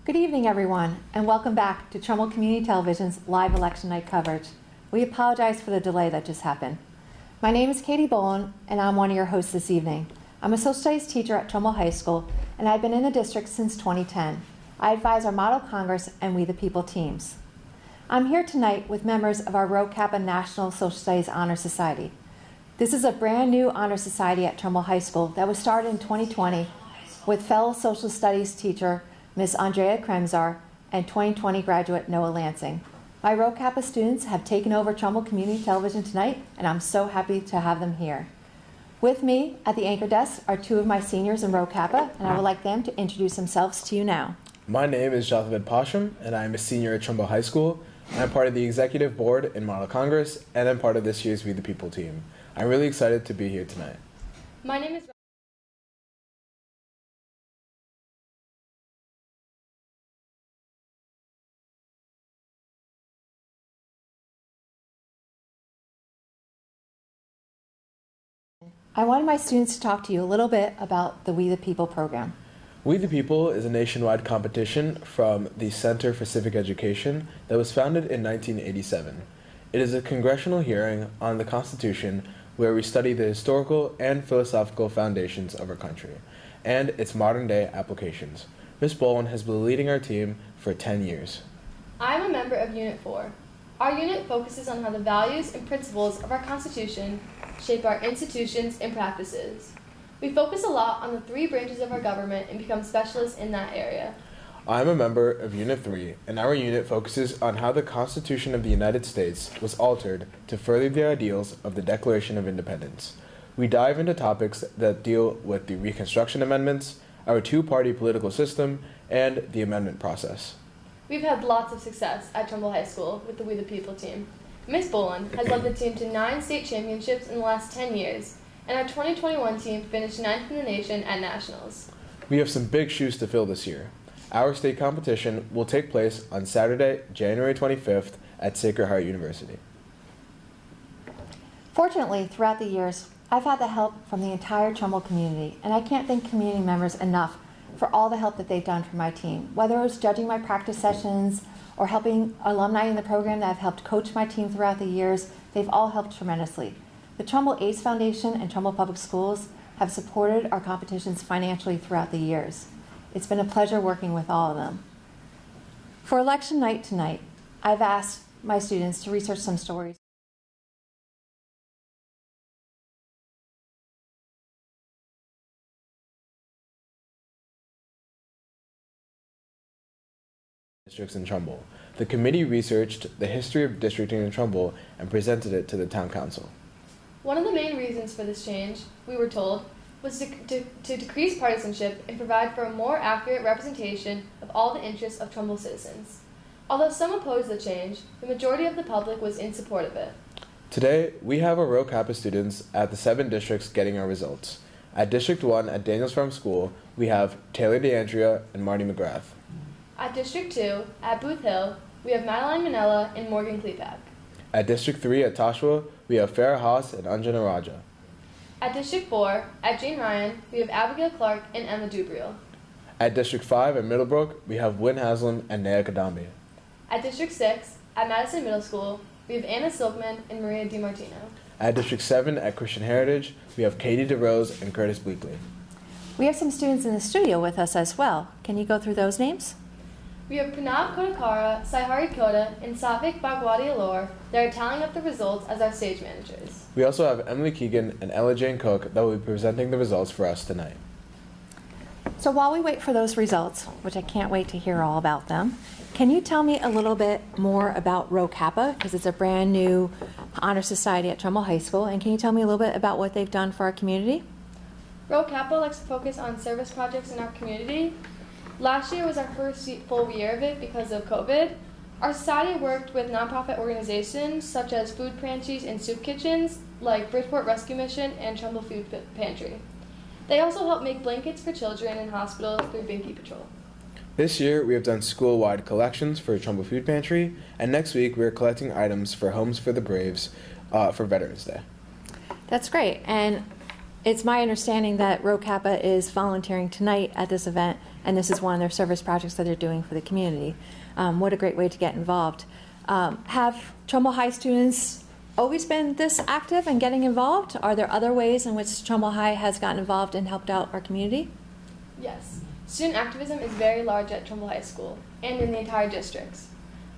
Good evening, everyone, and welcome back to Trumbull Community Television's live election night coverage. We apologize for the delay that just happened. My name is Katie Bowen, and I'm one of your hosts this evening. I'm a social studies teacher at Trumbull High School, and I've been in the district since 2010. I advise our Model Congress and We the People teams. I'm here tonight with members of our Rho Kappa National Social Studies Honor Society. This is a brand new honor society at Trumbull High School that was started in 2020 with fellow social studies teacher Ms. Andrea Kremzar and 2020 graduate Noah Lansing. My Rho Kappa students have taken over Trumbull Community Television tonight, and I'm so happy to have them here. With me at the anchor desk are two of my seniors in Rho Kappa, and I would like them to introduce themselves to you now. My name is Jathavid Pasham, and I am a senior at Trumbull High School. I'm part of the executive board in Model Congress, and I'm part of this year's We the People team. I'm really excited to be here tonight. My name is I wanted my students to talk to you a little bit about the We the People program. We the People is a nationwide competition from the Center for Civic Education that was founded in 1987. It is a congressional hearing on the Constitution where we study the historical and philosophical foundations of our country and its modern-day applications. Ms. Bowen has been leading our team for 10 years. I'm a member of Unit 4. Our unit focuses on how the values and principles of our Constitution shape our institutions and practices. We focus a lot on the three branches of our government and become specialists in that area. I'm a member of Unit 3, and our unit focuses on how the Constitution of the United States was altered to further the ideals of the Declaration of Independence. We dive into topics that deal with the Reconstruction Amendments, our two-party political system, and the amendment process. We've had lots of success at Trumbull High School with the We the People team. Ms. Bowen has led the team to 9 state championships in the last 10 years, and our 2021 team finished 9th in the nation at Nationals. We have some big shoes to fill this year. Our state competition will take place on Saturday, January 25th at Sacred Heart University. Fortunately, throughout the years, I've had the help from the entire Trumbull community, and I can't thank community members enough for all the help that they've done for my team, whether it was judging my practice sessions or helping alumni in the program that have helped coach my team throughout the years. They've all helped tremendously. The Trumbull ACE Foundation and Trumbull Public Schools have supported our competitions financially throughout the years. It's been a pleasure working with all of them. For election night tonight, I've asked my students to research some stories. Districts in Trumbull. The committee researched the history of districting in Trumbull and presented it to the town council. One of the main reasons for this change, we were told, was to decrease partisanship and provide for a more accurate representation of all the interests of Trumbull citizens. Although some opposed the change, the majority of the public was in support of it. Today, we have our Rho Kappa students at the 7 districts getting our results. At District 1 at Daniels Farm School, we have Taylor DeAndrea and Marty McGrath. At District 2, at Booth Hill, we have Madeline Manella and Morgan Klepak. At District 3 at Toshua, we have Farah Haas and Anjana Raja. At District 4, at Jane Ryan, we have Abigail Clark and Emma Dubriel. At District 5 at Middlebrook, we have Wynn Haslam and Naya Kadambi. At District 6, at Madison Middle School, we have Anna Silkman and Maria DiMartino. At District 7 at Christian Heritage, we have Katie DeRose and Curtis Bleakley. We have some students in the studio with us as well. Can you go through those names? We have Pranav Kodakara, Saihari Koda, and Safik Bhagwati Alor that are tallying up the results as our stage managers. We also have Emily Keegan and Ella Jane Cook that will be presenting the results for us tonight. So while we wait for those results, which I can't wait to hear all about them, can you tell me a little bit more about Rho Kappa, because it's a brand new honor society at Trumbull High School, and can you tell me a little bit about what they've done for our community? Rho Kappa likes to focus on service projects in our community. Last year was our first full year of it because of COVID. Our society worked with nonprofit organizations such as food pantries and soup kitchens like Bridgeport Rescue Mission and Trumbull Food Pantry. They also help make blankets for children in hospitals through Binky Patrol. This year, we have done school-wide collections for Trumbull Food Pantry, and next week, we are collecting items for Homes for the Braves for Veterans Day. That's great. And It's my understanding that Rho Kappa is volunteering tonight at this event, and this is one of their service projects that they're doing for the community. What a great way to get involved. Have Trumbull High students always been this active and getting involved? Are there other ways in which Trumbull High has gotten involved and helped out our community? Yes. Student activism is very large at Trumbull High School and in the entire districts.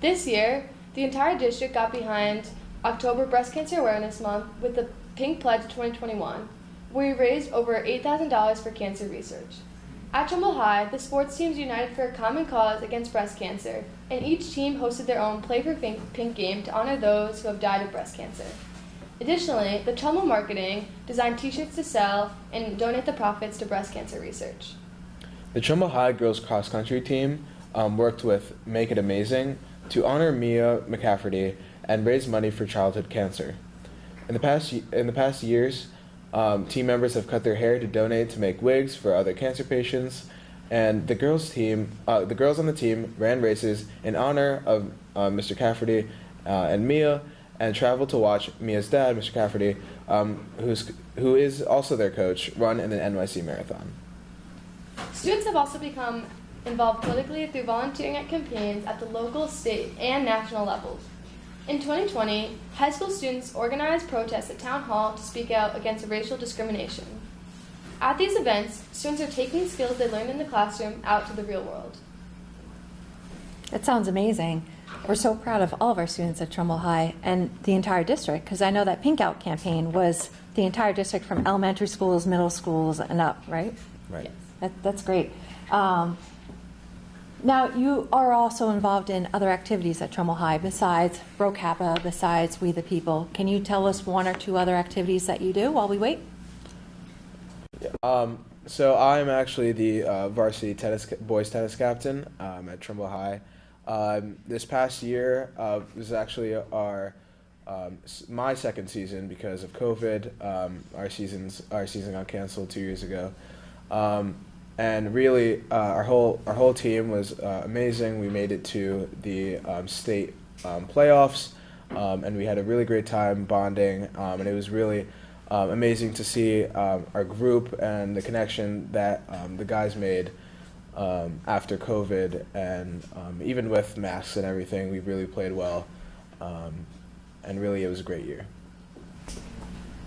This year, the entire district got behind October Breast Cancer Awareness Month with the Pink Pledge 2021, where we raised over $8,000 for cancer research. At Trumbull High, the sports teams united for a common cause against breast cancer, and each team hosted their own Play for Pink game to honor those who have died of breast cancer. Additionally, the Trumbull Marketing designed t-shirts to sell and donate the profits to breast cancer research. The Trumbull High girls cross country team worked with Make It Amazing to honor Mia McCafferty and raise money for childhood cancer. In the past years, team members have cut their hair to donate to make wigs for other cancer patients, and the girls on the team ran races in honor of Mr. Cafferty and Mia, and traveled to watch Mia's dad, Mr. Cafferty, who is also their coach, run in the NYC Marathon. Students have also become involved politically through volunteering at campaigns at the local, state, and national levels. In 2020, high school students organized protests at Town Hall to speak out against racial discrimination. At these events, students are taking skills they learned in the classroom out to the real world. That sounds amazing. We're so proud of all of our students at Trumbull High and the entire district, because I know that Pink Out campaign was the entire district from elementary schools, middle schools, and up, right? Right. Yes. That's great. Now, you are also involved in other activities at Trumbull High besides Rho Kappa, besides We the People. Can you tell us one or two other activities that you do while we wait? So I'm actually the varsity boys tennis captain at Trumbull High. This past year was actually my second season because of COVID. Our season got canceled 2 years ago. And really, our whole team was amazing. We made it to the state playoffs, and we had a really great time bonding. And it was really amazing to see our group and the connection that the guys made after COVID. And even with masks and everything, we really played well. And really, it was a great year.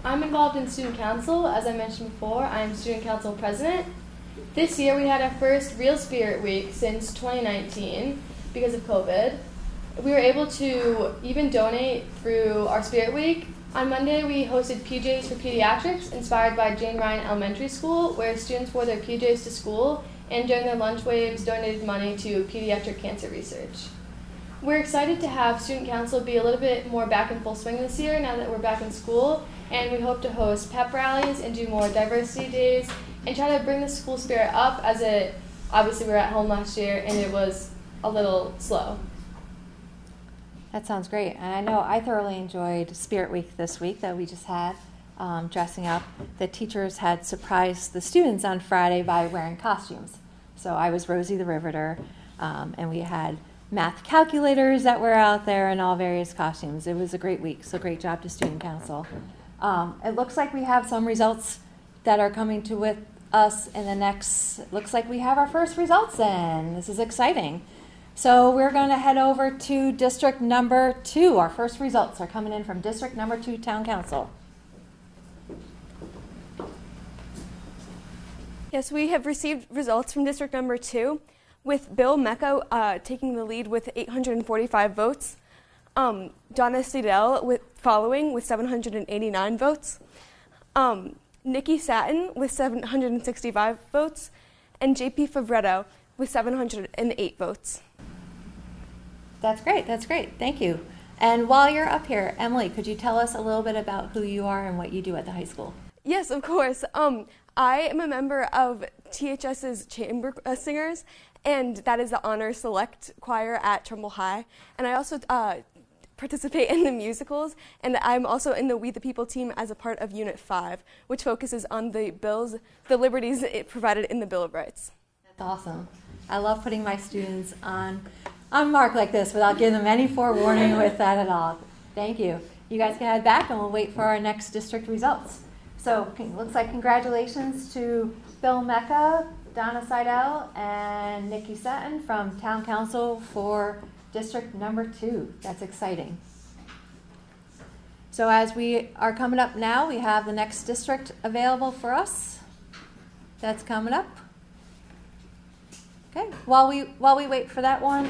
I'm involved in student council. As I mentioned before, I'm student council president. This year we had our first Real Spirit Week since 2019 because of COVID. We were able to even donate through our Spirit Week. On Monday we hosted PJs for Pediatrics inspired by Jane Ryan Elementary School, where students wore their PJs to school and during their lunch waves donated money to pediatric cancer research. We're excited to have student council be a little bit more back in full swing this year now that we're back in school, and we hope to host pep rallies and do more diversity days and try to bring the school spirit up, as obviously we were at home last year and it was a little slow. That sounds great. And I know I thoroughly enjoyed Spirit Week this week that we just had, dressing up. The teachers had surprised the students on Friday by wearing costumes. So I was Rosie the Riveter, and we had math calculators that were out there in all various costumes. It was a great week, so great job to Student Council. It looks like we have some results that are coming to with us in the next, looks like we have our first results in. This is exciting. So we're going to head over to District Number 2. Our first results are coming in from District Number 2 Town Council. Yes, we have received results from District Number 2, with Bill Mecco taking the lead with 845 votes, Donna Steedell following with 789 votes, Nikki Satin with 765 votes, and JP Favretto with 708 votes. That's great. Thank you. And while you're up here, Emily, could you tell us a little bit about who you are and what you do at the high school? Yes, of course. I am a member of THS's Chamber Singers, and that is the Honor Select Choir at Trumbull High. And I also participate in the musicals, and I'm also in the We the People team as a part of Unit 5, which focuses on the liberties it provided in the Bill of Rights. That's awesome. I love putting my students on mark like this without giving them any forewarning with that at all. Thank you. You guys can head back and we'll wait for our next district results. So looks like congratulations to Bill Mecca, Donna Seidel, and Nikki Sutton from Town Council for District Number 2. That's exciting. So as we are coming up now, we have the next district available for us. That's coming up. Okay, while we wait for that one,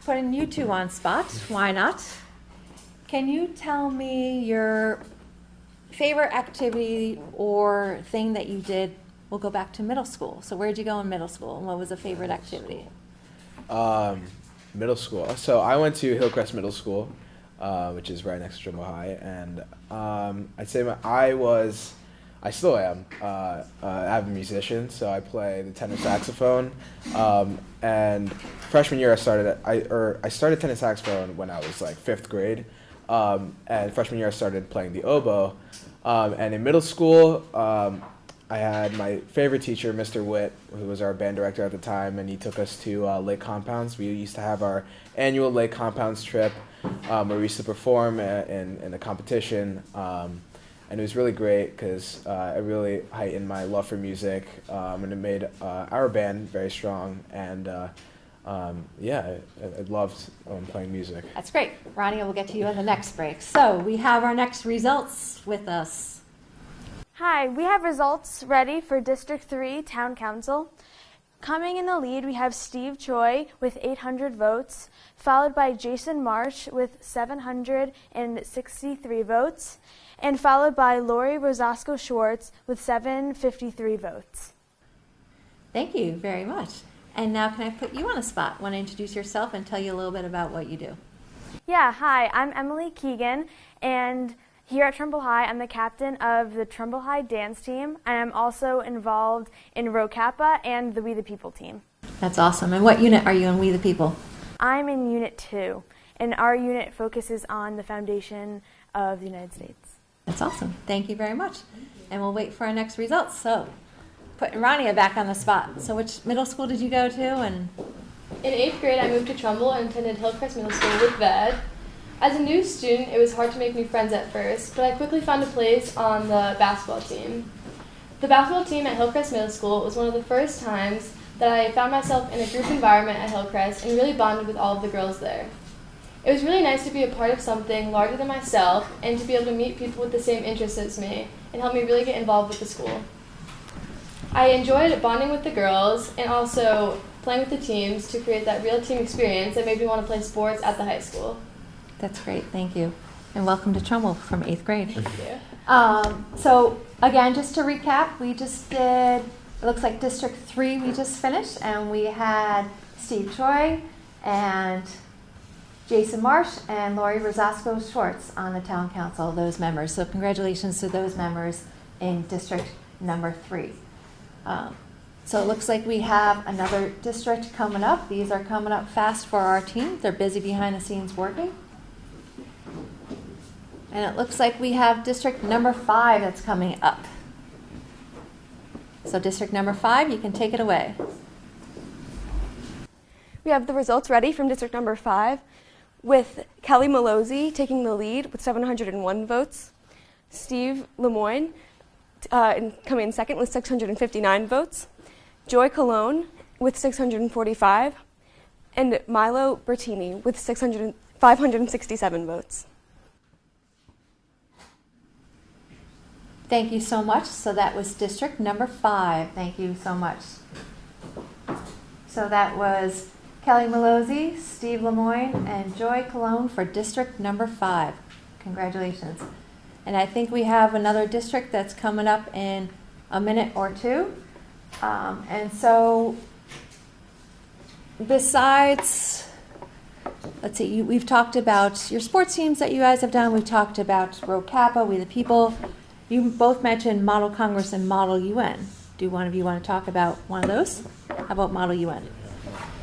putting you two on spot, why not? Can you tell me your favorite activity or thing that you did? We'll go back to middle school. So where'd you go in middle school, and what was a favorite activity? Middle school. So I went to Hillcrest Middle School, which is right next to Trimble High, and I'd say I still am an avid musician. So I play the tenor saxophone, and freshman year I started tenor saxophone when I was like 5th grade, and freshman year I started playing the oboe, and in middle school. I had my favorite teacher, Mr. Witt, who was our band director at the time, and he took us to Lake Compounds. We used to have our annual Lake Compounds trip where we used to perform in a competition, and it was really great because it really heightened my love for music, and it made our band very strong, and I loved playing music. That's great. Ronnie, we'll get to you on the next break. So we have our next results with us. Hi, we have results ready for District 3 Town Council. Coming in the lead, we have Steve Choi with 800 votes, followed by Jason Marsh with 763 votes, and followed by Lori Rosasco Schwartz with 753 votes. Thank you very much. And now can I put you on a spot? Want to introduce yourself and tell you a little bit about what you do? Yeah, hi, I'm Emily Keegan, and here at Trimble High, I'm the captain of the Trimble High dance team, and I'm also involved in Rho Kappa and the We the People team. That's awesome. And what unit are you in We the People? I'm in Unit 2, and our unit focuses on the foundation of the United States. That's awesome. Thank you very much. And we'll wait for our next results. So, putting Ronnie back on the spot. So which middle school did you go to? And In 8th grade, I moved to Trumbull and attended Hillcrest Middle School with Ved. As a new student, it was hard to make new friends at first, but I quickly found a place on the basketball team. The basketball team at Hillcrest Middle School was one of the first times that I found myself in a group environment at Hillcrest and really bonded with all of the girls there. It was really nice to be a part of something larger than myself and to be able to meet people with the same interests as me and help me really get involved with the school. I enjoyed bonding with the girls and also playing with the teams to create that real team experience that made me want to play sports at the high school. that's great. Thank you. And welcome to Trumbull from 8th grade. Thank you. So again, just to recap, we just did, it looks like District 3 we just finished, and we had Steve Choi and Jason Marsh and Lori Rosasco Schwartz on the town council, those members. So congratulations to those members in District number 3. So it looks like we have another district coming up. These are coming up fast for our team. They're busy behind the scenes working. And it looks like we have District number 5 that's coming up. So District number 5, you can take it away. We have the results ready from District number 5, with Kelly Malozzi taking the lead with 701 votes, Steve Lemoyne coming in second with 659 votes, Joy Cologne with 645, and Milo Bertini with 567 votes. Thank you so much. So that was District number 5. Thank you so much. So that was Kelly Malozzi, Steve Lemoyne, and Joy Cologne for District number 5. Congratulations. And I think we have another district that's coming up in a minute or two. And so besides, let's see, we've talked about your sports teams that you guys have done. We've talked about Rho Kappa, We the People. You both mentioned Model Congress and Model UN. Do one of you want to talk about one of those? How about Model UN?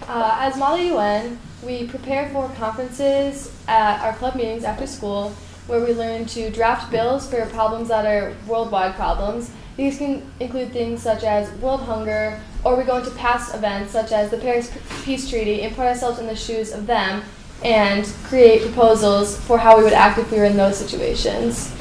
As Model UN, we prepare for conferences at our club meetings after school where we learn to draft bills for problems that are worldwide problems. These can include things such as world hunger, or we go into past events such as the Paris Peace Treaty and put ourselves in the shoes of them and create proposals for how we would act if we were in those situations.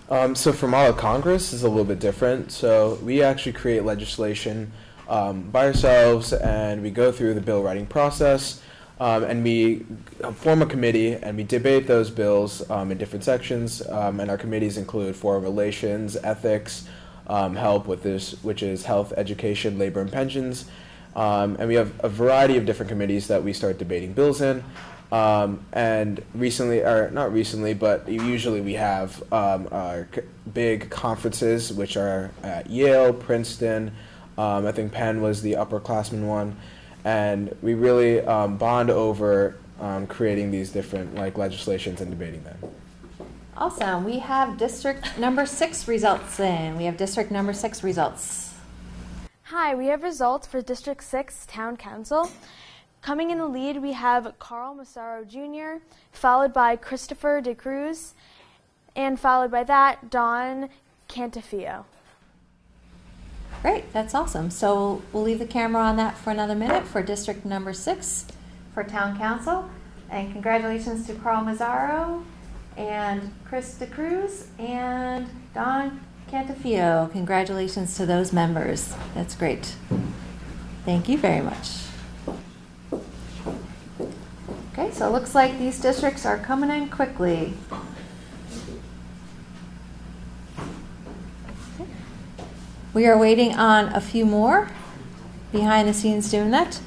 So for Model Congress is a little bit different. So we actually create legislation by ourselves, and we go through the bill writing process, and we form a committee, and we debate those bills in different sections. And our committees include foreign relations, ethics, help with this, which is health, education, labor, and pensions. And we have a variety of different committees that we start debating bills in. And recently, or not recently, but usually we have our big conferences, which are at Yale, Princeton. I think Penn was the upperclassman one, and we really bond over creating these different legislations and debating them. Awesome. We have district number 6 results in. We have district number 6 results. Hi, we have results for District 6 Town Council. Coming in the lead, we have Carl Massaro Jr., followed by Christopher De Cruz, and followed by that, Don Cantafio. Great, that's awesome. So we'll leave the camera on that for another minute for district number 6 for Town Council. And congratulations to Carl Mazzaro and Chris De Cruz and Don Cantafio. Congratulations to those members. That's great. Thank you very much. Okay, so it looks like these districts are coming in quickly. We are waiting on a few more behind the scenes doing that.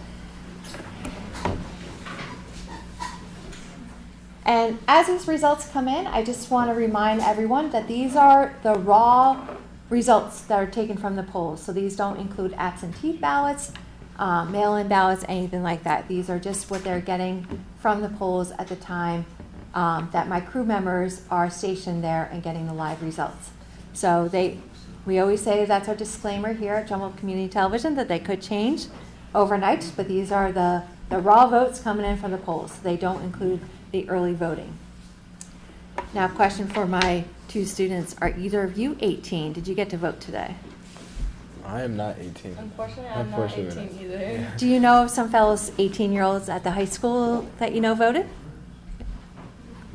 And as these results come in, I just want to remind everyone that these are the raw results that are taken from the polls. So these don't include absentee ballots, mail-in ballots, anything like that. These are just what they're getting from the polls at the time that my crew members are stationed there and getting the live results. So we always say that's our disclaimer here at Trumbull Community Television that they could change overnight, but these are the raw votes coming in from the polls. They don't include the early voting. Now, question for my 2 students. Are either of you 18? Did you get to vote today? I am not 18. Unfortunately, I'm not 18 either. Do you know of some fellows 18-year-olds at the high school that you know voted?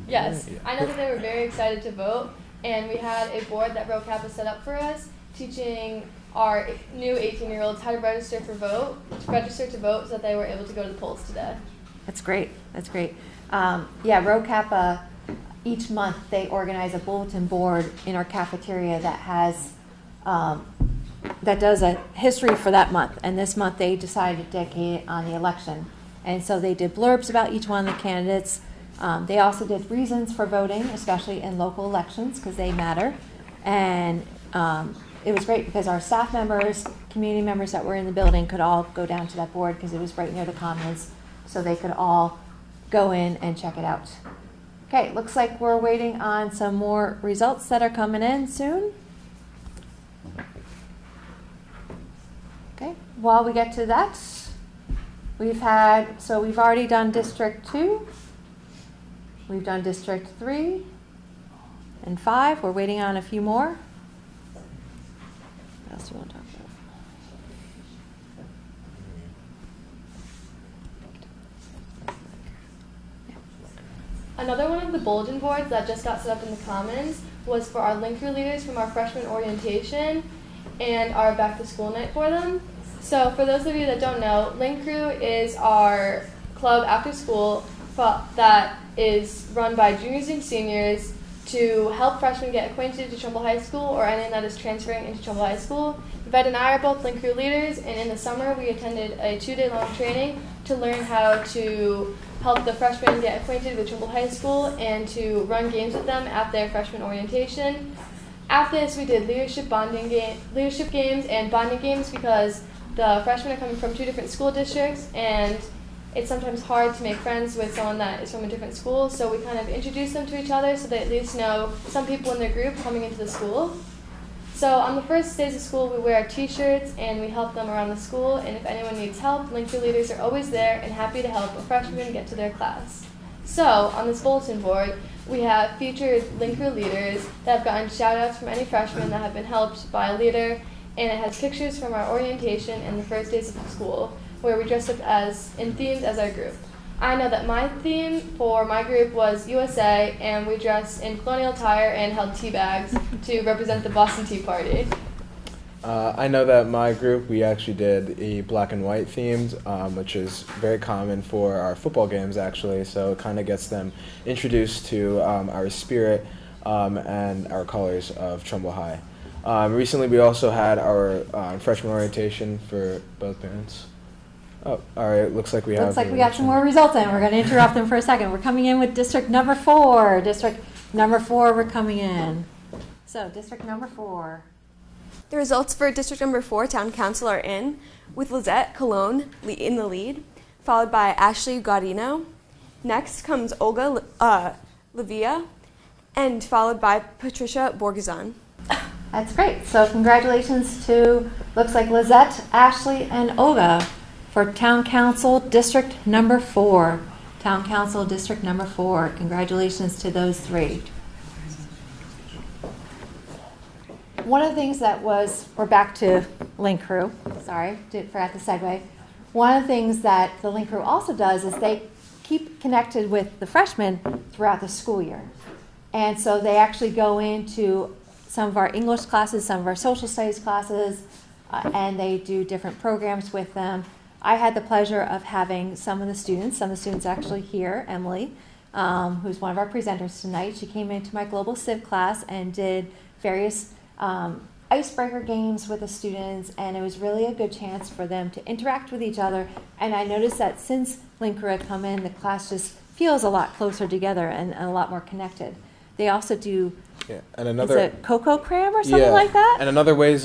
Yes, I know that they were very excited to vote, and we had a board that RoCap set up for us, teaching our new 18-year-olds how to register to vote so that they were able to go to the polls today. That's great. That's great. RoCap, each month they organize a bulletin board in our cafeteria that has that does a history for that month. And this month they decided to dedicate it on the election. And so they did blurbs about each one of the candidates. They also did reasons for voting, especially in local elections, because they matter. And it was great because our staff members, community members that were in the building could all go down to that board because it was right near the Commons, so they could all go in and check it out. Okay, looks like we're waiting on some more results that are coming in soon. Okay, while we get to that, we've already done District 2, we've done District 3 and 5. We're waiting on a few more. What else do you want to talk about? Another one of the bulletin boards that just got set up in the Commons was for our link crew leaders from our freshman orientation and our back to school night for them. So for those of you that don't know, link crew is our club after school that is run by juniors and seniors to help freshmen get acquainted to Trumbull High School or anyone that is transferring into Trumbull High School. Yvette and I are both link crew leaders, and in the summer we attended a 2-day-long training to learn how to help the freshmen get acquainted with Trumbull High School and to run games with them at their freshman orientation. After this, we did leadership games and bonding games because the freshmen are coming from 2 different school districts, and it's sometimes hard to make friends with someone that is from a different school, so we kind of introduce them to each other so they at least know some people in their group coming into the school. So on the first days of school, we wear our t-shirts and we help them around the school, and if anyone needs help, link crew leaders are always there and happy to help a freshman get to their class. So on this bulletin board, we have featured link crew leaders that have gotten shout-outs from any freshmen that have been helped by a leader, and it has pictures from our orientation and the first days of school, where we dressed up in themes as our group. I know that my theme for my group was USA, and we dressed in colonial attire and held tea bags to represent the Boston Tea Party. I know that my group, we actually did a black and white themed, which is very common for our football games actually, so it kind of gets them introduced to our spirit and our colors of Trumbull High. Recently we also had our freshman orientation for both parents. Oh, all right, looks like we have... Looks like we got some more results in. We're going to interrupt them for a second. We're coming in with district number 4. District number 4, we're coming in. So, district number 4. The results for district number 4, town council, are in, with Lizette Cologne in the lead, followed by Ashley Gaudino. Next comes Olga Levia, and followed by Patricia Borgazon. That's great. So, congratulations to, looks like Lizette, Ashley, and Olga for town council district number 4. Town council district number 4. Congratulations to those 3. One of the things that was, we're back to Link Crew, sorry, forgot the segue. One of the things that the Link Crew also does is they keep connected with the freshmen throughout the school year. And so they actually go into some of our English classes, some of our social studies classes, and they do different programs with them. I had the pleasure of having some of the students actually here, Emily, who's one of our presenters tonight. She came into my Global Civ class and did various icebreaker games with the students, and it was really a good chance for them to interact with each other. And I noticed that since Link Crew had come in, the class just feels a lot closer together and a lot more connected. They also do, and another, is it Cocoa Cram or something like that? And another way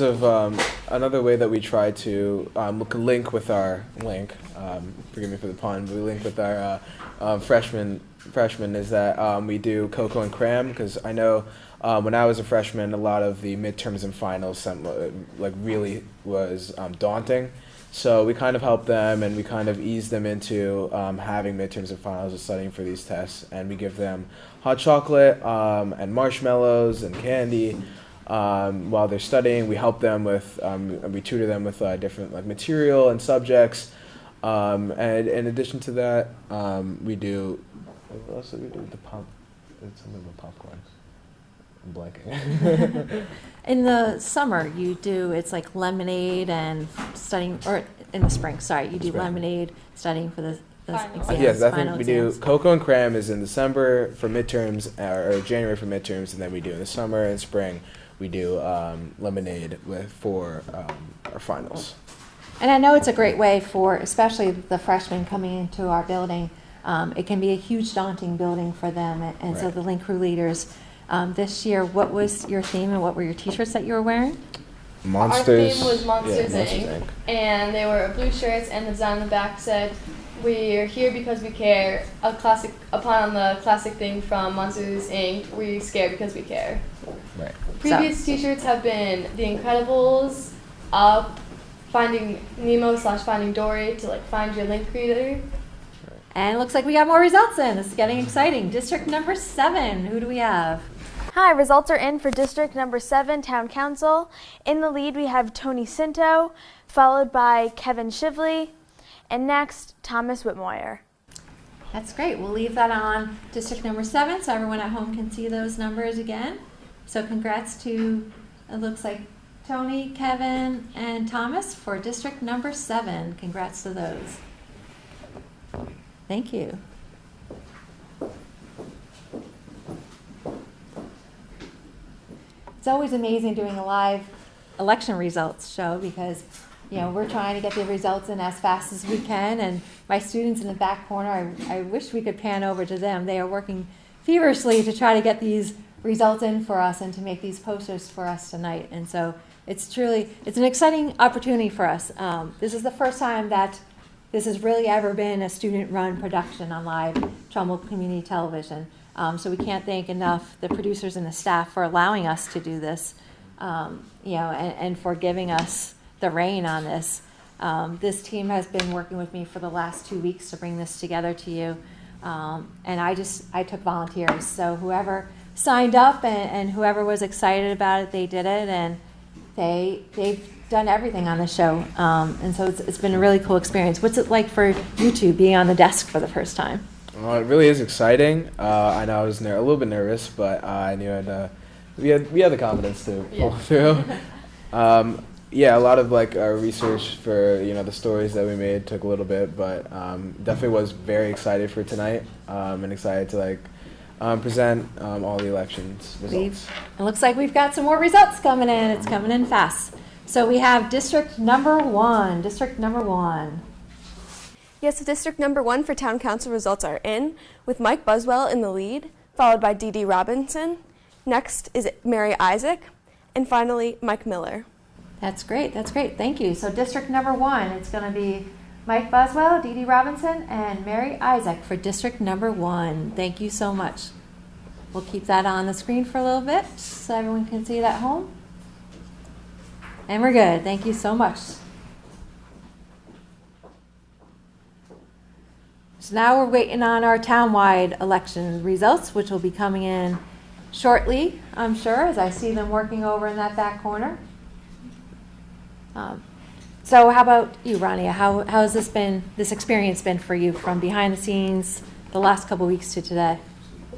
that we try to link with our forgive me for the pun, but we link with our freshmen is that we do Cocoa and Cram, because I know when I was a freshman, a lot of the midterms and finals really was daunting. So we kind of help them, and we kind of ease them into having midterms and finals and studying for these tests. And we give them hot chocolate and marshmallows and candy while they're studying. We help them with, we tutor them with different material and subjects. And in addition to that, we do, what else do we do with the pop? It's something with popcorn. I'm blanking. In the summer, you do, it's like lemonade and studying, or in the spring, sorry, you do lemonade, studying for the exams. Yes, I think final we exams. do Cocoa and Cram is in December for midterms, or January for midterms, and then we do in the summer and spring, we do lemonade for our finals. And I know it's a great way for, especially the freshmen coming into our building, it can be a huge daunting building for them, and so the Link Crew leaders, this year, what was your theme and what were your t-shirts that you were wearing? Monsters. Our theme was Monsters, Inc. And they were blue shirts, and the design on the back said, "We're here because we care." Upon the classic thing from Monsters, Inc. We scare because we care. Right. Previous t-shirts have been The Incredibles, Up, Finding Nemo / Finding Dory, to find your Link reader. And it looks like we got more results in. This is getting exciting. District number 7, who do we have? Hi, results are in for district number 7, town council. In the lead, we have Tony Cinto, followed by Kevin Shivley, and next, Thomas Whitmoyer. That's great. We'll leave that on district number 7 so everyone at home can see those numbers again. So congrats to, it looks like, Tony, Kevin, and Thomas for district number 7. Congrats to those. Thank you. It's always amazing doing a live election results show because, we're trying to get the results in as fast as we can, and my students in the back corner, I wish we could pan over to them. They are working feverishly to try to get these results in for us and to make these posters for us tonight. And so it's an exciting opportunity for us. This is the first time that this has really ever been a student-run production on live Trumbull Community Television. So we can't thank enough the producers and the staff for allowing us to do this, and for giving us the reign on this. This team has been working with me for the last 2 weeks to bring this together to you. And I took volunteers. So whoever signed up and whoever was excited about it, they did it. And they've done everything on the show, and so it's been a really cool experience. What's it like for you two being on the desk for the first time? Well, it really is exciting. I know I was a little bit nervous, but I knew we had the confidence to pull through. Yeah, a lot of our research for the stories that we made took a little bit, but definitely was very excited for tonight and excited to present all the elections results. It looks like we've got some more results coming in. It's coming in fast. So we have district number 1. District number 1. Yes, district number 1 for town council results are in, with Mike Buswell in the lead, followed by Dee Dee Robinson. Next is Mary Isaac, and finally Mike Miller. That's great. That's great. Thank you. So district number 1, it's going to be Mike Buswell, Dee Dee Robinson, and Mary Isaac for district number 1. Thank you so much. We'll keep that on the screen for a little bit so everyone can see it at home. And we're good. Thank you so much. So now we're waiting on our townwide election results, which will be coming in shortly, I'm sure, as I see them working over in that back corner. So how about you, Rania? How has this experience been for you from behind the scenes the last couple weeks to today?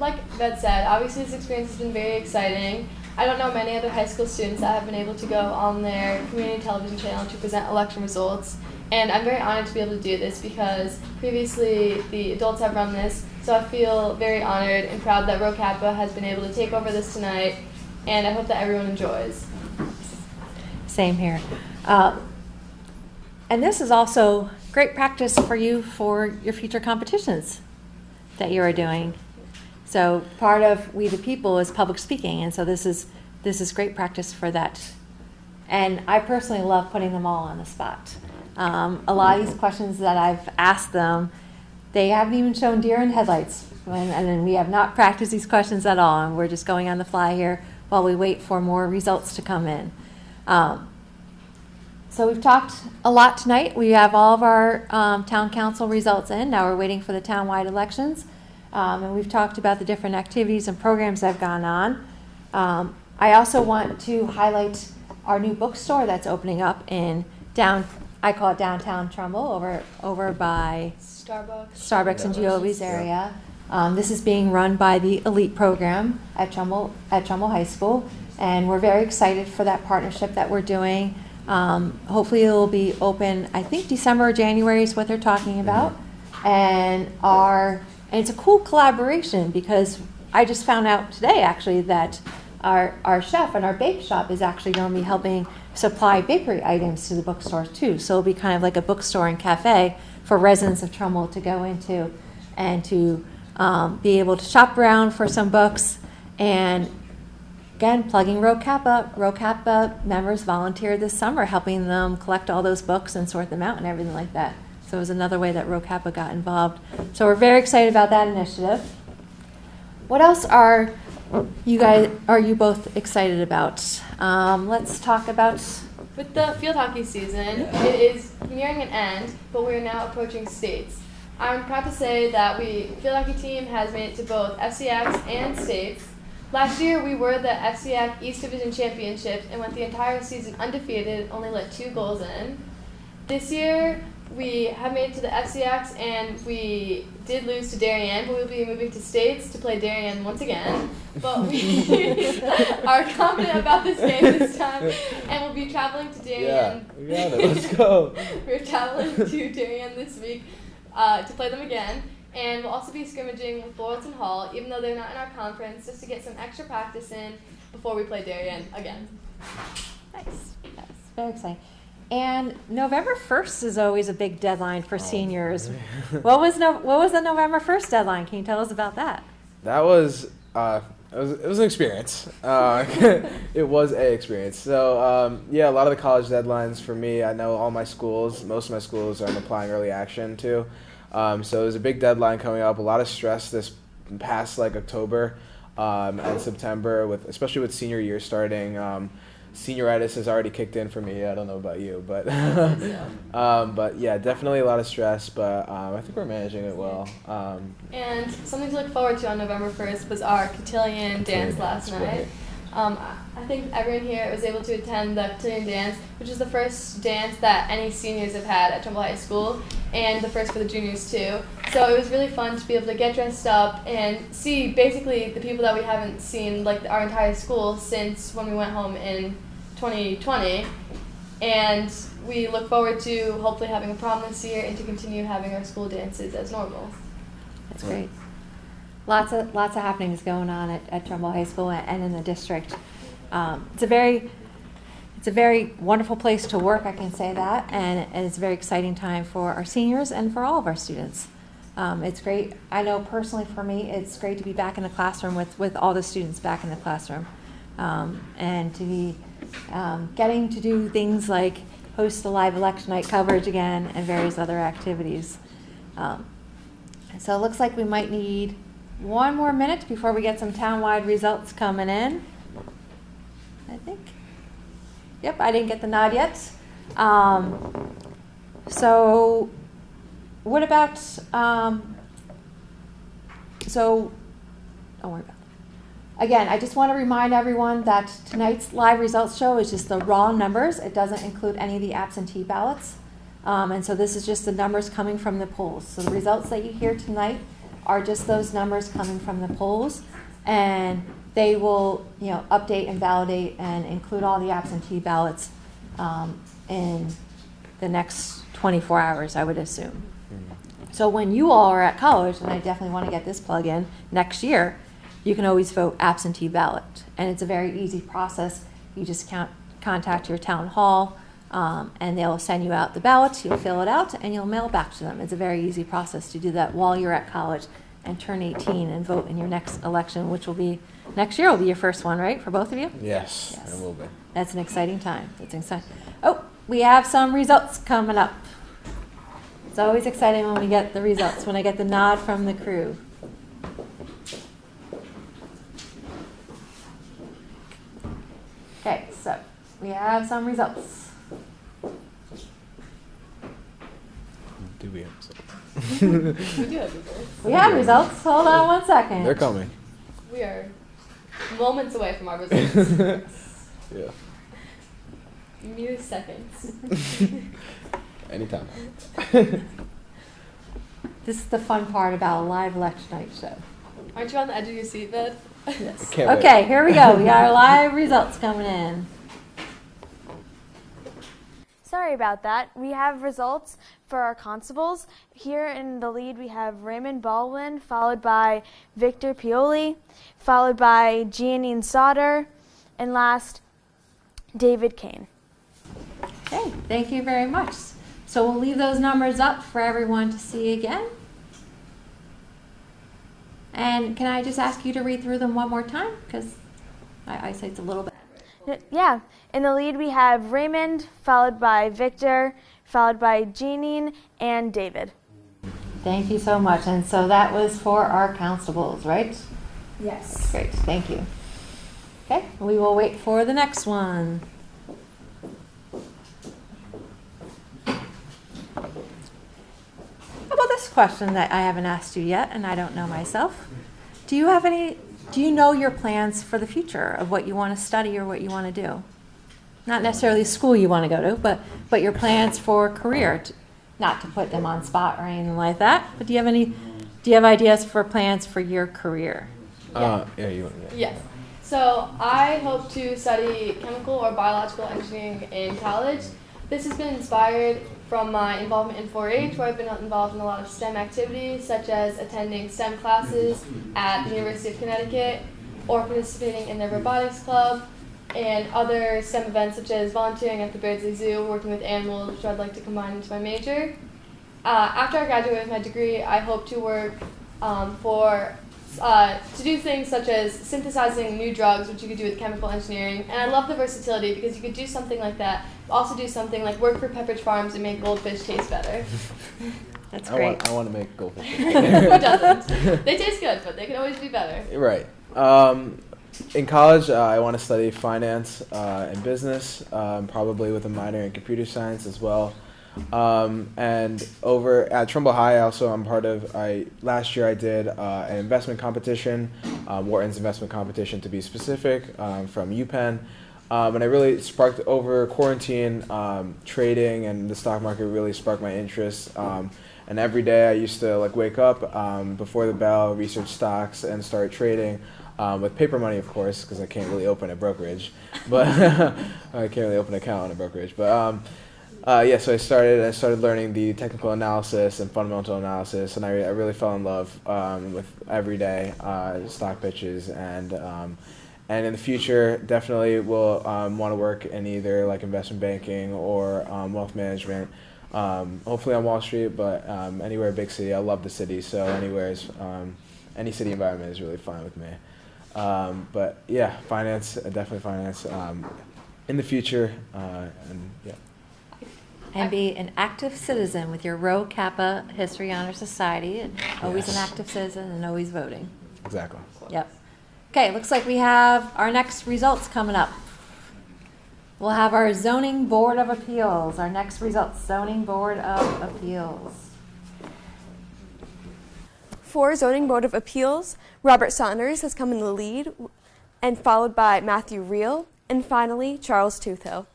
Like Beth said, obviously this experience has been very exciting. I don't know many other high school students that have been able to go on their community television channel to present election results. And I'm very honored to be able to do this because previously the adults have run this. So I feel very honored and proud that Rho Kappa has been able to take over this tonight. And I hope that everyone enjoys. Same here. And this is also great practice for you for your future competitions that you are doing. So part of We the People is public speaking, and so this is great practice for that. And I personally love putting them all on the spot. A lot of these questions that I've asked them, they haven't even shown deer in headlights, and we have not practiced these questions at all, and we're just going on the fly here while we wait for more results to come in. So we've talked a lot tonight. We have all of our town council results in. Now we're waiting for the townwide elections. And we've talked about the different activities and programs that have gone on. I also want to highlight our new bookstore that's opening up in I call it downtown Trumbull, over by Starbucks and Giovie's area. This is being run by the Elite program at Trumbull High School, and we're very excited for that partnership that we're doing. Hopefully it will be open, I think December or January is what they're talking about. And it's a cool collaboration because I just found out today actually that our chef and our bake shop is actually going to be helping supply bakery items to the bookstore too. So it'll be kind of like a bookstore and cafe for residents of Trumbull to go into and to be able to shop around for some books. And again, plugging Rho Kappa. Rho Kappa members volunteered this summer helping them collect all those books and sort them out and everything like that. So it was another way that Rho Kappa got involved. So we're very excited about that initiative. What else are you both excited about? Let's talk about... With the field hockey season, it is nearing an end, but we are now approaching states. I'm proud to say that field hockey team has made it to both FCX and states. Last year, we were the FCX East Division Championships and went the entire season undefeated, only let 2 goals in. This year, we have made it to the FCX, and we did lose to Darien, but we'll be moving to states to play Darien once again. But we are confident about this game this time, and we'll be traveling to Darien. Yeah, we got it. Let's go. We're traveling to Darien this week to play them again. And we'll also be scrimmaging with Laurelton Hall, even though they're not in our conference, just to get some extra practice in before we play Darien again. Nice. That's very exciting. And November 1st is always a big deadline for seniors. What was the November 1st deadline? Can you tell us about that? That was it was an experience. It was an experience. So yeah, a lot of the college deadlines for me, I know most of my schools I'm applying early action to. So it was a big deadline coming up. A lot of stress this past October and September, especially with senior year starting. Senioritis has already kicked in for me. I don't know about you, but but yeah, definitely a lot of stress. But I think we're managing it well. And something to look forward to on November 1st was our cotillion dance last night. I think everyone here was able to attend the cotillion dance, which is the first dance that any seniors have had at Trumbull High School, and the first for the juniors too. So it was really fun to be able to get dressed up and see basically the people that we haven't seen like our entire school since when we went home in 2020. And we look forward to hopefully having a prom this year and to continue having our school dances as normal. That's great. Lots of happenings going on at Trumbull High School and in the district. It's a very wonderful place to work, I can say that, and it's a very exciting time for our seniors and for all of our students. It's great. I know personally for me, it's great to be back in the classroom with all the students back in the classroom, and to be getting to do things like host the live election night coverage again and various other activities. So it looks like we might need one more minute before we get some town-wide results coming in, I think. Yep, I didn't get the nod yet. So what about, don't worry about it. Again, I just want to remind everyone that tonight's live results show is just the raw numbers. It doesn't include any of the absentee ballots. And so this is just the numbers coming from the polls. So the results that you hear tonight are just those numbers coming from the polls, and they will, update and validate and include all the absentee ballots in the next 24 hours, I would assume. So when you all are at college, and I definitely want to get this plug in next year, you can always vote absentee ballot, and it's a very easy process. You just contact your town hall, and they'll send you out the ballots. You'll fill it out, and you'll mail it back to them. It's a very easy process to do that while you're at college and turn 18 and vote in your next election, which will be next year. Will be your first one, right, for both of you? Yes, it will be. That's an exciting time. It's exciting. Oh, we have some results coming up. It's always exciting when we get the results, when I get the nod from the crew. Okay, so we have some results. Do we have results? We do have results. We have results. Hold on one second. They're coming. We are moments away from our results. Yeah. Mere seconds. Anytime. This is the fun part about a live election night show. Aren't you on the edge of your seat, bed? Yes. Can't wait. Okay, here we go. We got our live results coming in. Sorry about that. We have results for our constables. Here in the lead we have Raymond Baldwin, followed by Victor Pioli, followed by Giannine Sauter, and last, David Kane. Okay, thank you very much. So we'll leave those numbers up for everyone to see again. And can I just ask you to read through them one more time? Because my eyesight's a little bit. Yeah. In the lead we have Raymond, followed by Victor, followed by Giannine, and David. Thank you so much. And so that was for our constables, right? Yes. Great, thank you. Okay, we will wait for the next one. How about this question that I haven't asked you yet, and I don't know myself? Do you know your plans for the future of what you want to study or what you want to do? Not necessarily school you want to go to, but your plans for career. Not to put them on spot or anything like that, but do you have ideas for plans for your career? Yes. So I hope to study chemical or biological engineering in college. This has been inspired from my involvement in 4-H, where I've been involved in a lot of STEM activities, such as attending STEM classes at the University of Connecticut, or participating in the robotics club, and other STEM events such as volunteering at the Beardsley Zoo, working with animals, which I'd like to combine into my major. After I graduate with my degree, I hope to work to do things such as synthesizing new drugs, which you could do with chemical engineering. And I love the versatility because you could do something like that, also do something like work for Pepperidge Farms and make goldfish taste better. That's great. I want to make goldfish. Who doesn't? They taste good, but they can always be better. Right. In college, I want to study finance and business, probably with a minor in computer science as well. And over at Trumbull High, I'm part of. Last year I did an investment competition, Wharton's investment competition to be specific, from UPenn. And I really sparked over quarantine, trading and the stock market really sparked my interest. And every day I used to wake up before the bell, research stocks, and start trading with paper money, of course, because I can't really open a brokerage. But I can't really open an account on a brokerage. But so I started learning the technical analysis and fundamental analysis, and I really fell in love with everyday stock pitches, and in the future definitely will want to work in either investment banking or wealth management. Hopefully on Wall Street, but anywhere big city. I love the city, so any city environment is really fine with me. But yeah, finance, definitely finance in the future, and yeah. And be an active citizen with your Rho Kappa History Honor Society, and always an active citizen and always voting. Exactly. Yep. Okay, looks like we have our next results coming up. We'll have our Zoning Board of Appeals. Our next results, Zoning Board of Appeals. For Zoning Board of Appeals, Robert Saunders has come in the lead, and followed by Matthew Reel, and finally Charles Toothill.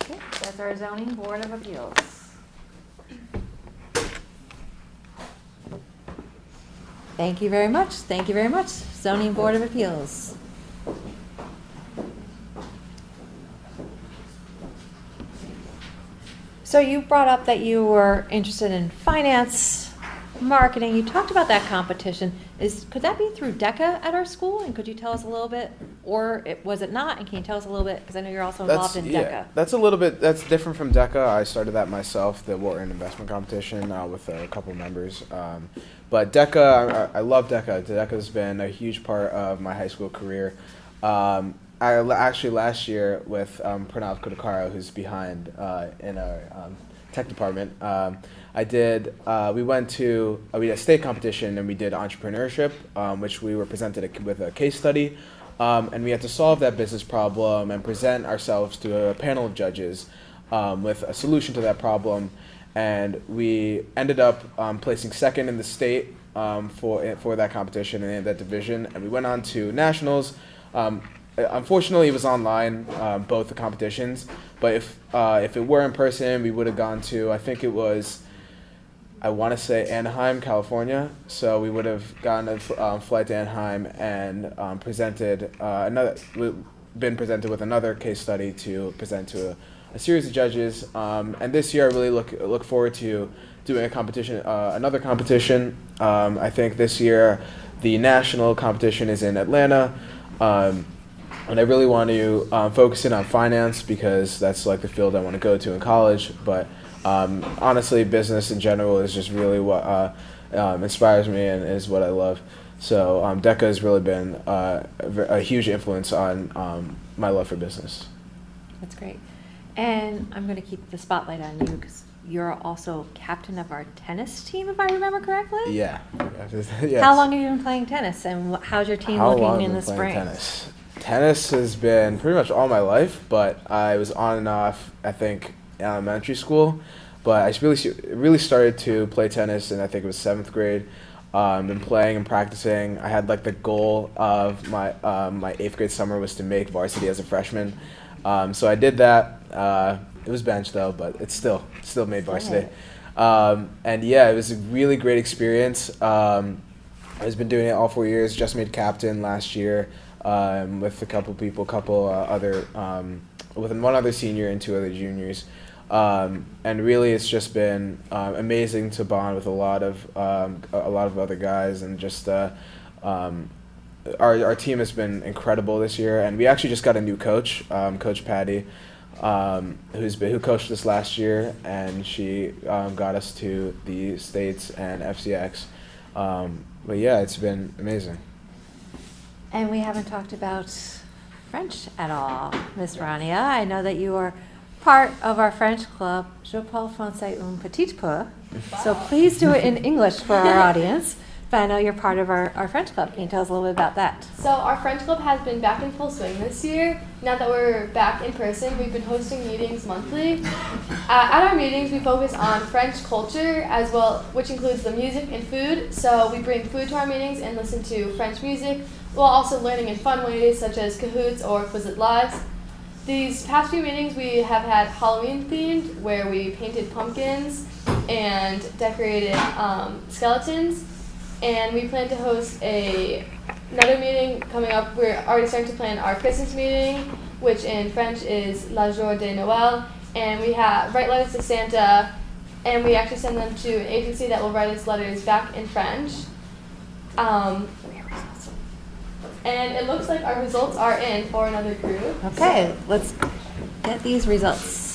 Okay, that's our Zoning Board of Appeals. Thank you very much. Thank you very much, Zoning Board of Appeals. So you brought up that you were interested in finance, marketing. You talked about that competition. Could that be through DECA at our school? And could you tell us a little bit, or was it not? And can you tell us a little bit, because I know you're also involved in DECA. That's different from DECA. I started that myself, the Wharton investment competition, with a couple members. But DECA, I love DECA. DECA's been a huge part of my high school career. Actually last year with Pranav Kudakara, who's behind in our tech department, we did a state competition, and we did entrepreneurship, which we were presented with a case study, and we had to solve that business problem and present ourselves to a panel of judges with a solution to that problem. And we ended up placing second in the state for that competition and in that division, and we went on to nationals. Unfortunately, it was online, both the competitions. But if it were in person, we would have gone to, I want to say Anaheim, California. So we would have gotten a flight to Anaheim and been presented with another case study to present to a series of judges. And this year, I really look forward to doing another competition. I think this year, the national competition is in Atlanta. And I really want to focus in on finance, because that's the field I want to go to in college. But honestly, business in general is just really what inspires me and is what I love. So DECA has really been a huge influence on my love for business. That's great. And I'm going to keep the spotlight on you, because you're also captain of our tennis team, if I remember correctly? Yeah. Yes. How long have you been playing tennis, and how's your team looking in the spring? Tennis has been pretty much all my life, but I was on and off, I think, in elementary school. But I really started to play tennis in, I think it was 7th grade. Been playing and practicing. I had the goal of my 8th grade summer was to make varsity as a freshman. So I did that. It was bench though, but it's still made varsity. And yeah, it was a really great experience. I've been doing it all 4 years. Just made captain last year. With a couple people, with one other senior and 2 other juniors, and really it's just been amazing to bond with a lot of other guys, and just our team has been incredible this year, and we actually just got a new coach, Coach Patty, who coached us last year, and she got us to the States and FCX, but yeah, it's been amazing. And we haven't talked about French at all, Miss Rania. I know that you are part of our French club, Je parle français un petit peu. So please do it in English for our audience. But I know you're part of our French club. Can you tell us a little bit about that? So our French club has been back in full swing this year. Now that we're back in person, we've been hosting meetings monthly. At our meetings, we focus on French culture as well, which includes the music and food. So we bring food to our meetings and listen to French music, while also learning in fun ways such as Cahoots or Quizlet Lives. These past few meetings, we have had Halloween themed, where we painted pumpkins and decorated skeletons. And we plan to host another meeting coming up. We're already starting to plan our Christmas meeting, which in French is La Jour de Noël. And we write letters to Santa, and we actually send them to an agency that will write us letters back in French. And it looks like our results are in for another group. Okay, let's get these results.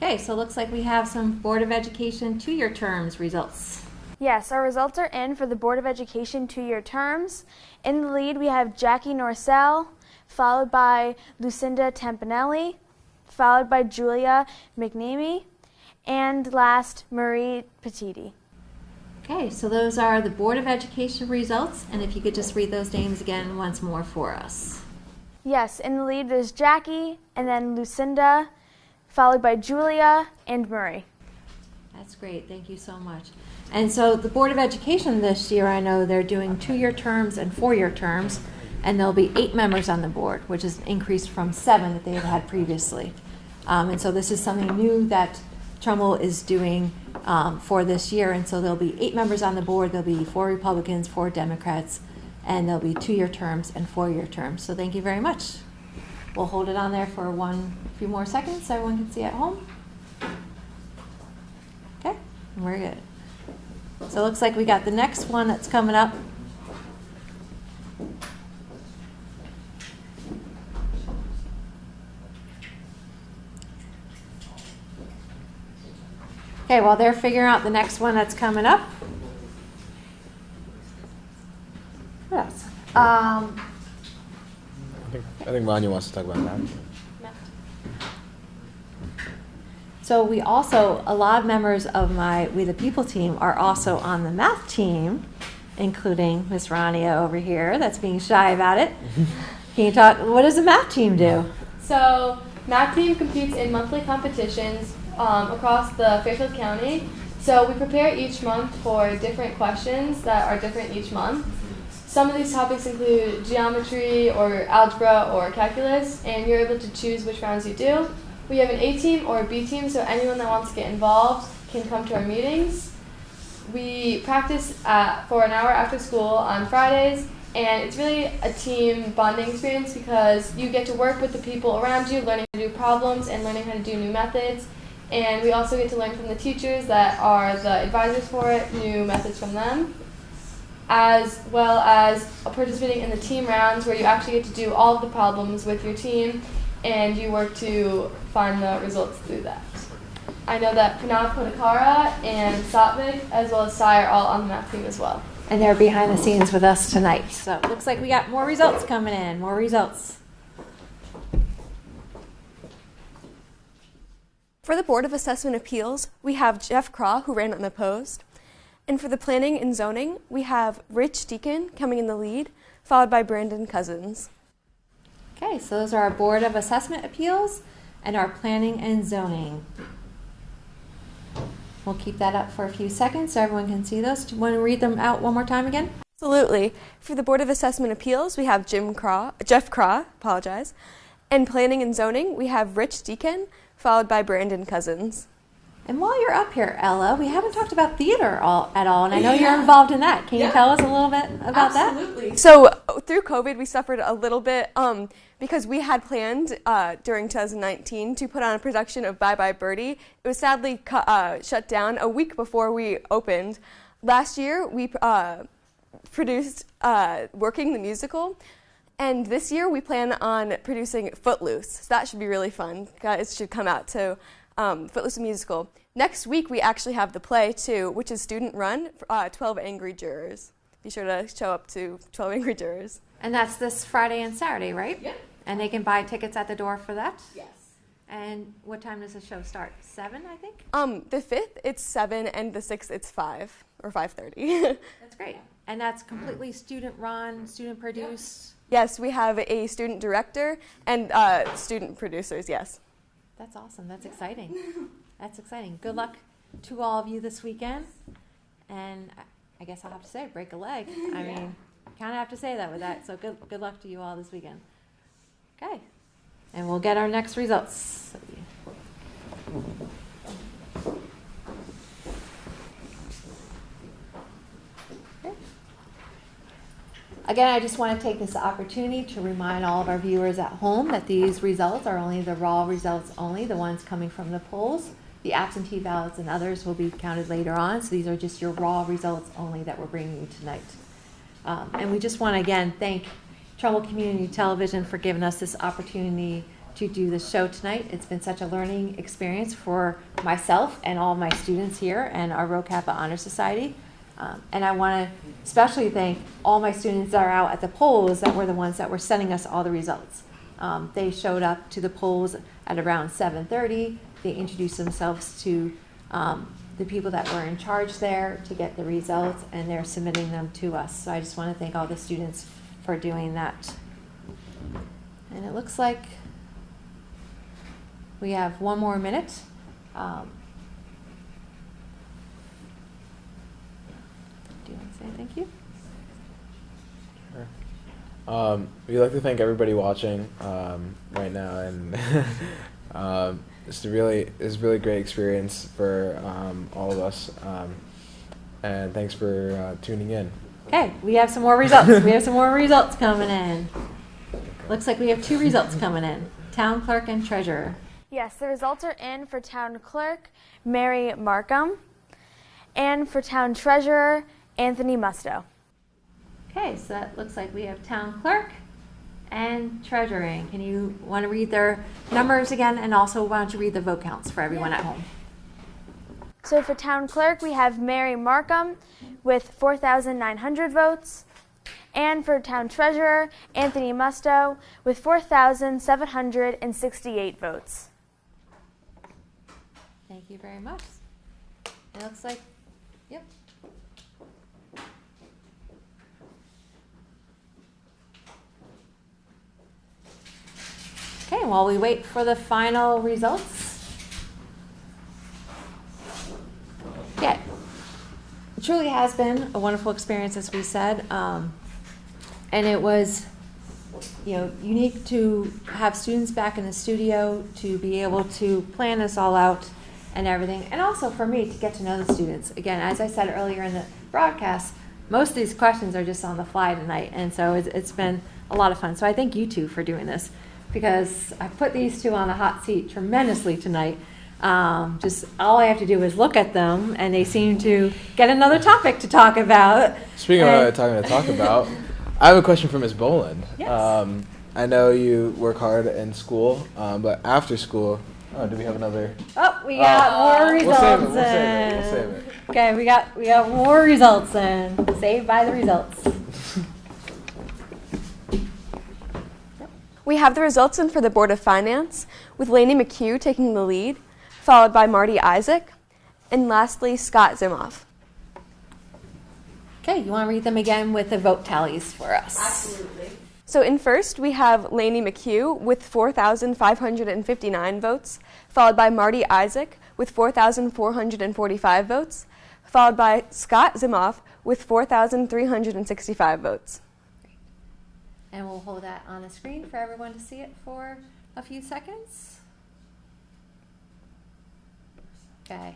Okay, so it looks like we have some Board of Education 2-year terms results. Yes, our results are in for the Board of Education 2-year terms. In the lead, we have Jackie Norcell, followed by Lucinda Tempanelli, followed by Julia McNamee, and last, Marie Petiti. Okay, so those are the Board of Education results, and if you could just read those names again once more for us. Yes, in the lead, there's Jackie, and then Lucinda, followed by Julia and Murray. That's great. Thank you so much. And so the Board of Education this year, I know they're doing 2-year terms and 4-year terms, and there'll be 8 members on the board, which is increased from 7 that they had previously. And so this is something new that Trumbull is doing for this year, and so there'll be 8 members on the board. There'll be 4 Republicans, 4 Democrats, and there'll be 2-year terms and 4-year terms. So thank you very much. We'll hold it on there for a few more seconds so everyone can see at home. Okay, we're good. So it looks like we got the next one that's coming up. Okay, while they're figuring out the next one that's coming up. What else? I think Rania wants to talk about that. So we also, a lot of members of my We the People team are also on the math team, including Miss Rania over here that's being shy about it. Can you talk, what does the math team do? So math team competes in monthly competitions across the Fairfield County. So we prepare each month for different questions that are different each month. Some of these topics include geometry or algebra or calculus, and you're able to choose which rounds you do. We have an A team or a B team, so anyone that wants to get involved can come to our meetings. We practice for an hour after school on Fridays, and it's really a team bonding experience because you get to work with the people around you, learning to do problems and learning how to do new methods. And we also get to learn from the teachers that are the advisors for it, new methods from them, as well as participating in the team rounds where you actually get to do all of the problems with your team and you work to find the results through that. I know that Pranav Kodakara and Satvik as well as Sai are all on the math team as well. And they're behind the scenes with us tonight. So it looks like we got more results coming in, more results. For the Board of Assessment Appeals, we have Jeff Craw, who ran unopposed. And for the Planning and Zoning, we have Rich Deacon coming in the lead, followed by Brandon Cousins. Okay, so those are our Board of Assessment Appeals and our Planning and Zoning. We'll keep that up for a few seconds so everyone can see those. Do you want to read them out one more time again? Absolutely. For the Board of Assessment Appeals, we have Jeff Craw, and Planning and Zoning, we have Rich Deacon, followed by Brandon Cousins. And while you're up here, Ella, we haven't talked about theater at all, and I know you're involved in that. Can you tell us a little bit about that? Absolutely. So through COVID, we suffered a little bit because we had planned during 2019 to put on a production of Bye Bye Birdie. It was sadly shut down a week before we opened. Last year, we produced Working the Musical, and this year we plan on producing Footloose. So that should be really fun. Guys should come out to Footloose the Musical. Next week, we actually have the play, too, which is student-run, 12 Angry Jurors. Be sure to show up to 12 Angry Jurors. And that's this Friday and Saturday, right? Yeah. And they can buy tickets at the door for that? Yes. And what time does the show start? 7, I think? The 5th, it's 7, and the 6th, it's 5 or 5:30. That's great. And that's completely student-run, student-produced? Yes, we have a student director and student producers, yes. That's awesome. That's exciting. That's exciting. Good luck to all of you this weekend. And I guess I'll have to say, break a leg. I mean, kind of have to say that with that. So good luck to you all this weekend. Okay. And we'll get our next results. Okay. Again, I just want to take this opportunity to remind all of our viewers at home that these results are only the raw results only, the ones coming from the polls. The absentee ballots and others will be counted later on, so these are just your raw results only that we're bringing you tonight. And we just want to, again, thank Trumbull Community Television for giving us this opportunity to do this show tonight. It's been such a learning experience for myself and all my students here and our Rho Kappa Honor Society. And I want to especially thank all my students that are out at the polls that were the ones that were sending us all the results. They showed up to the polls at around 7:30. They introduced themselves to the people that were in charge there to get the results, and they're submitting them to us. So I just want to thank all the students for doing that. And it looks like we have one more minute. Do you want to say thank you? Sure. We'd like to thank everybody watching right now, and it's a really great experience for all of us, and thanks for tuning in. Okay, we have some more results. We have some more results coming in. Looks like we have 2 results coming in, town clerk and treasurer. Yes, the results are in for town clerk, Mary Markham, and for town treasurer, Anthony Musto. Okay, so that looks like we have town clerk and treasurer. Can you want to read their numbers again, and also why don't you read the vote counts for everyone at home? So for town clerk, we have Mary Markham with 4,900 votes. And for town treasurer, Anthony Musto with 4,768 votes. Thank you very much. It looks like, yep. Okay, while we wait for the final results. Yeah, it truly has been a wonderful experience, as we said. And it was, unique to have students back in the studio, to be able to plan this all out and everything. And also for me to get to know the students. Again, as I said earlier in the broadcast, most of these questions are just on the fly tonight. And so it's been a lot of fun. So I thank you two for doing this, because I put these two on the hot seat tremendously tonight. Just all I have to do is look at them, and they seem to get another topic to talk about. Speaking of talking to talk about, I have a question for Ms. Boland. Yes. I know you work hard in school, but after school, do we have another? Oh, we got more results We'll save it. Okay, we got more results in. Saved by the results. We have the results in for the Board of Finance, with Lainey McHugh taking the lead, followed by Marty Isaac, and lastly, Scott Zimoff. Okay, you want to read them again with the vote tallies for us? Absolutely. So in first, we have Lainey McHugh with 4,559 votes, followed by Marty Isaac with 4,445 votes, followed by Scott Zimoff with 4,365 votes. And we'll hold that on the screen for everyone to see it for a few seconds. Okay.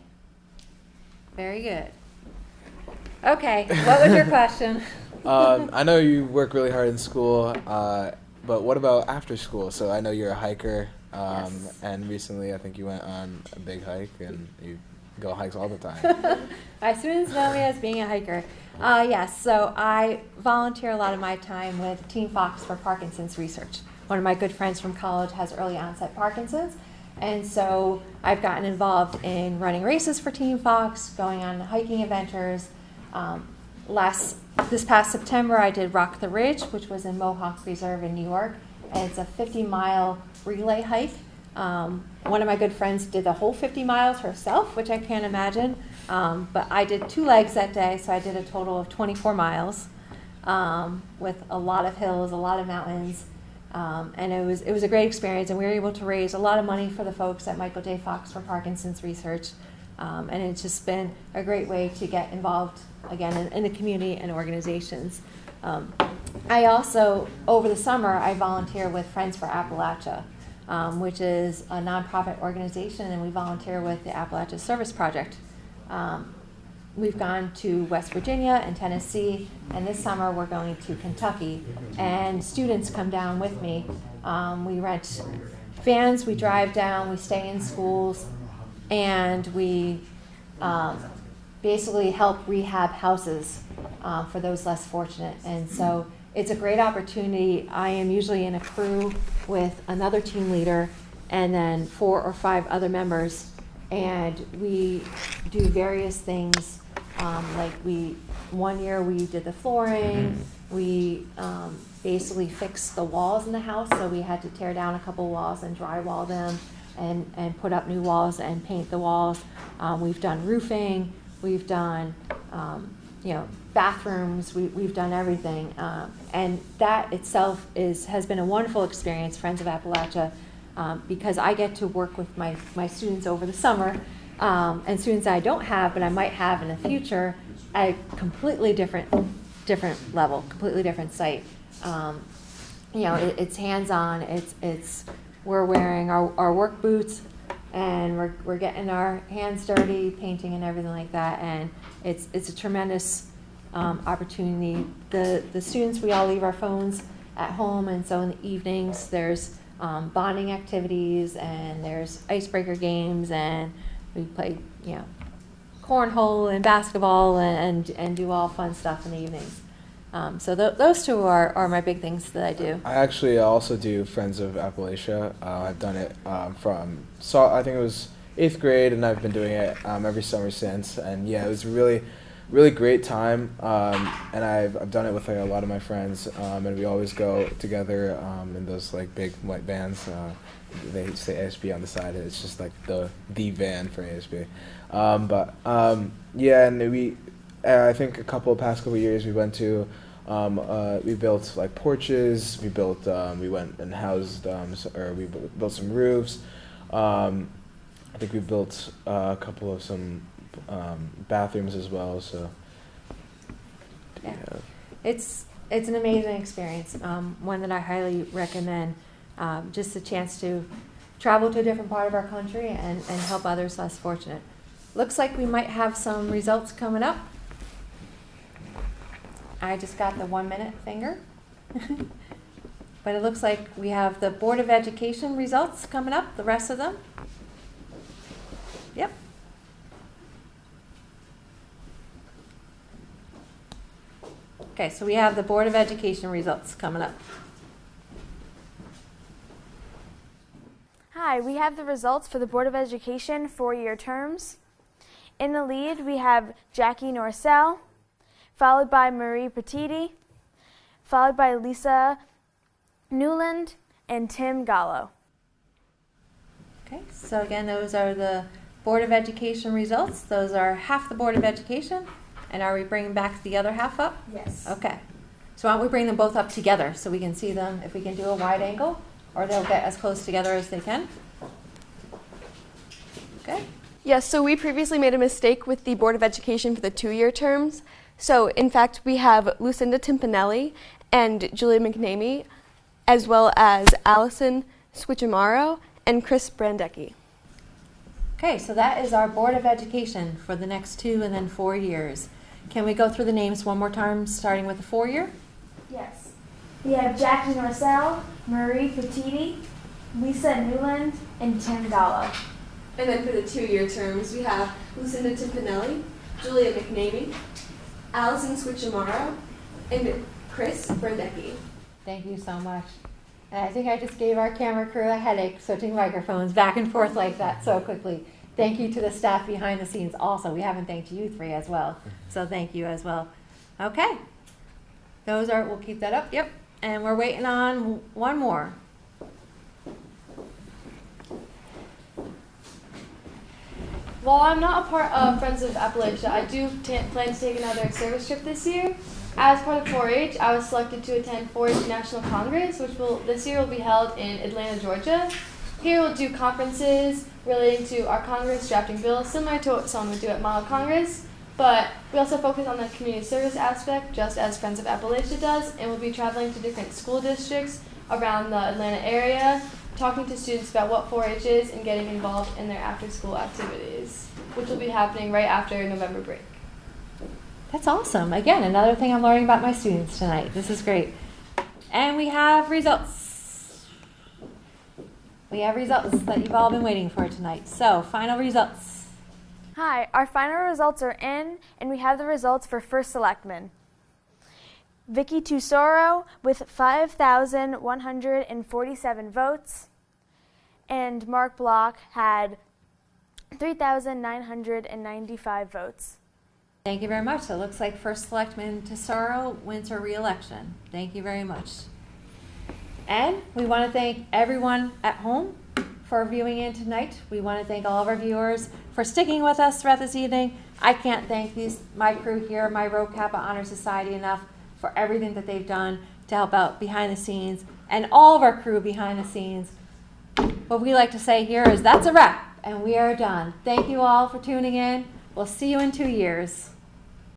Very good. Okay, what was your question? I know you work really hard in school, but what about after school? So I know you're a hiker, Yes. and recently I think you went on a big hike, and you go hikes all the time. My students know me as being a hiker. Yes, so I volunteer a lot of my time with Team Fox for Parkinson's research. One of my good friends from college has early onset Parkinson's, and so I've gotten involved in running races for Team Fox, going on hiking adventures. This past September, I did Rock the Ridge, which was in Mohawk Reserve in New York, and it's a 50-mile relay hike One of my good friends did the whole 50 miles herself, which I can't imagine. But I did 2 legs that day, so I did a total of 24 miles with a lot of hills, a lot of mountains. And it was a great experience, and we were able to raise a lot of money for the folks at Michael J. Fox for Parkinson's research. And it's just been a great way to get involved, again, in the community and organizations. I also, over the summer, I volunteer with Friends for Appalachia, which is a nonprofit organization, and we volunteer with the Appalachia Service Project. We've gone to West Virginia and Tennessee, and this summer we're going to Kentucky, and students come down with me. We rent vans, we drive down, we stay in schools, and we basically help rehab houses for those less fortunate. And so it's a great opportunity. I am usually in a crew with another team leader and then 4 or 5 other members, and we do various things. Like one year we did the flooring, we basically fixed the walls in the house, so we had to tear down a couple walls and drywall them and put up new walls and paint the walls. We've done roofing, we've done bathrooms, we've done everything. And that itself has been a wonderful experience, Friends of Appalachia, because I get to work with my students over the summer, and students I don't have, but I might have in the future, at a completely different level, completely different site. It's hands-on. We're wearing our work boots, and we're getting our hands dirty, painting and everything like that. And it's a tremendous opportunity. The students, we all leave our phones at home, and so in the evenings there's bonding activities, and there's icebreaker games, and we play cornhole and basketball and do all fun stuff in the evenings. So those 2 are my big things that I do. I actually also do Friends of Appalachia. I've done it I think it was 8th grade, and I've been doing it every summer since. And yeah, it was a really, really great time. And I've done it with a lot of my friends, and we always go together in those big white vans. They say ASB on the side. It's just like the van for ASB. Yeah, and I think past couple of years we went to. We built porches. We went and housed, we built some roofs. I think we built a couple of some bathrooms as well. So yeah, it's an amazing experience. One that I highly recommend. Just a chance to travel to a different part of our country and help others less fortunate. Looks like we might have some results coming up. I just got the 1-minute finger. But it looks like we have the Board of Education results coming up, the rest of them. Yep. Okay, so we have the Board of Education results coming up. Hi, we have the results for the Board of Education 4-year terms. In the lead, we have Jackie Norcell, followed by Marie Petiti, followed by Lisa Newland, and Tim Gallo. Okay, so again, those are the Board of Education results. Those are half the Board of Education. And are we bringing back the other half up? Yes. Okay. So why don't we bring them both up together so we can see them, if we can do a wide angle, or they'll get as close together as they can. Okay. Yes, so we previously made a mistake with the Board of Education for the 2-year terms. So in fact, we have Lucinda Timpanelli and Julia McNamee, as well as Allison Switchamaro and Chris Brandecki. Okay, so that is our Board of Education for the next 2 and then 4 years. Can we go through the names one more time, starting with the 4-year? Yes. We have Jackie Norcell, Marie Petiti, Lisa Newland, and Tim Gallo. And then for the 2-year terms, we have Lucinda Timpanelli, Julia McNamee, Allison Switchamaro, and Chris Brandecki. Thank you so much. And I think I just gave our camera crew a headache switching microphones back and forth like that so quickly. Thank you to the staff behind the scenes also. We haven't thanked you 3 as well. So thank you as well. Okay. We'll keep that up. Yep. And we're waiting on one more. While I'm not a part of Friends of Appalachia, I do plan to take another service trip this year. As part of 4-H, I was selected to attend 4-H National Congress, which this year will be held in Atlanta, Georgia. Here we'll do conferences relating to our Congress, drafting bills, similar to what someone would do at Model Congress. But we also focus on the community service aspect, just as Friends of Appalachia does, and we'll be traveling to different school districts around the Atlanta area, talking to students about what 4-H is and getting involved in their after-school activities, which will be happening right after November break. That's awesome. Again, another thing I'm learning about my students tonight. This is great. And we have results. We have results that you've all been waiting for tonight. So, final results. Hi, our final results are in, and we have the results for First Selectman. Vicky Tusoro with 5,147 votes, and Mark Block had 3,995 votes. Thank you very much. So it looks like First Selectman Tesoro wins her re-election. Thank you very much. And we want to thank everyone at home for viewing in tonight. We want to thank all of our viewers for sticking with us throughout this evening. I can't thank my crew here, my Rho Kappa Honor Society, enough for everything that they've done to help out behind the scenes, and all of our crew behind the scenes. What we like to say here is that's a wrap, and we are done. Thank you all for tuning in. We'll see you in 2 years.